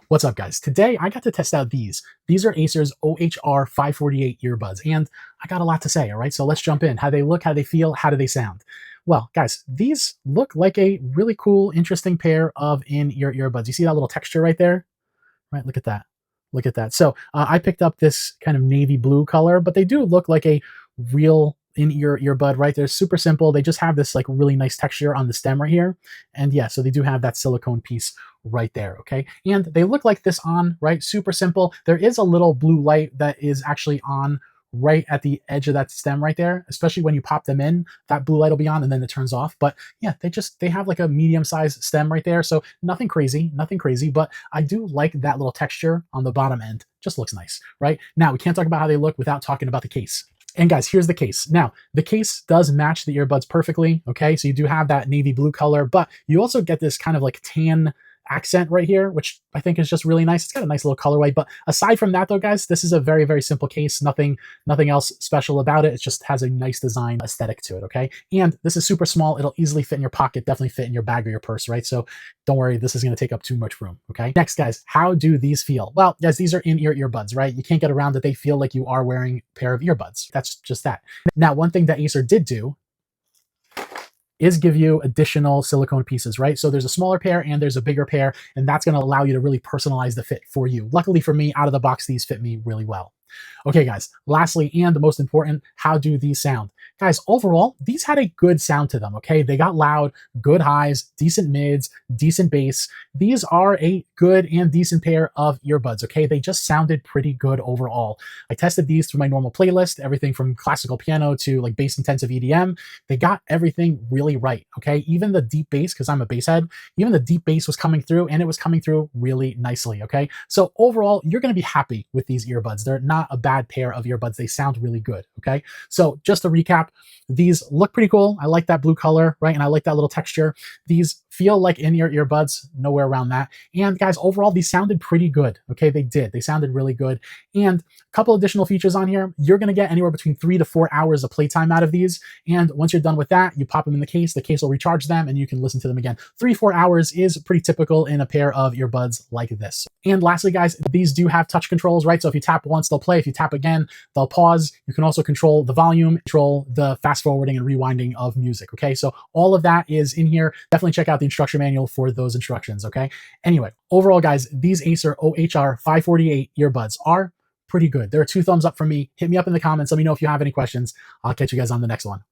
What's up, guys? Today I got to test out these. These are Acer's OHR548 earbuds, and I got a lot to say, all right? So let's jump in. How they look, how they feel, how do they sound? Well, guys, these look like a really cool, interesting pair of in-ear earbuds. You see that little texture right there? Right, look at that. Look at that. So I picked up this kind of navy blue color, but they do look like a real in-ear earbud, right? They're super simple. They just have this like really nice texture on the stem right here. And yeah, so they do have that silicone piece right there, okay? And they look like this on, right? Super simple. There is a little blue light that is actually on right at the edge of that stem right there, especially when you pop them in, that blue light will be on and then it turns off. But yeah, they have like a medium sized stem right there. So nothing crazy, but I do like that little texture on the bottom end. Just looks nice, right? Now we can't talk about how they look without talking about the case. And guys, here's the case. Now, the case does match the earbuds perfectly, okay? So you do have that navy blue color, but you also get this kind of like tan accent right here, which I think is just really nice. It's got a nice little colorway, but aside from that though, guys, this is a very, very simple case. Nothing else special about it. It just has a nice design aesthetic to it, okay? And this is super small. It'll easily fit in your pocket, definitely fit in your bag or your purse, right? So don't worry, this is gonna take up too much room, okay? Next, guys, how do these feel? Well, guys, these are in-ear earbuds, right? You can't get around that they feel like you are wearing a pair of earbuds. That's just that. Now, one thing that Acer did do is give you additional silicone pieces, right? So there's a smaller pair and there's a bigger pair, and that's gonna allow you to really personalize the fit for you. Luckily for me, out of the box, these fit me really well. Okay, guys, lastly, and the most important, how do these sound? Guys, overall, these had a good sound to them, okay? They got loud, good highs, decent mids, decent bass. These are a good and decent pair of earbuds, okay? They just sounded pretty good overall. I tested these through my normal playlist, everything from classical piano to like bass intensive EDM. They got everything really right, okay? Even the deep bass, because I'm a bass head, even the deep bass was coming through, and it was coming through really nicely, okay? So overall, you're gonna be happy with these earbuds. They're not a bad pair of earbuds. They sound really good, okay? So just to recap, these look pretty cool. I like that blue color, right? And I like that little texture. These feel like in-ear earbuds, nowhere around that. And guys, overall, these sounded pretty good, okay? They did. They sounded really good. And a couple additional features on here. You're gonna get anywhere between 3 to 4 hours of playtime out of these. And once you're done with that, you pop them in the case will recharge them, and you can listen to them again. 3-4 hours is pretty typical in a pair of earbuds like this. And lastly, guys, these do have touch controls, right? So if you tap once, they'll play. If you tap again, they'll pause. You can also control the volume, control the fast forwarding and rewinding of music, okay? So all of that is in here. Definitely check out the instruction manual for those instructions, okay? Anyway, overall, guys, these Acer OHR548 earbuds are pretty good. They're a 2 thumbs up from me. Hit me up in the comments. Let me know if you have any questions. I'll catch you guys on the next one.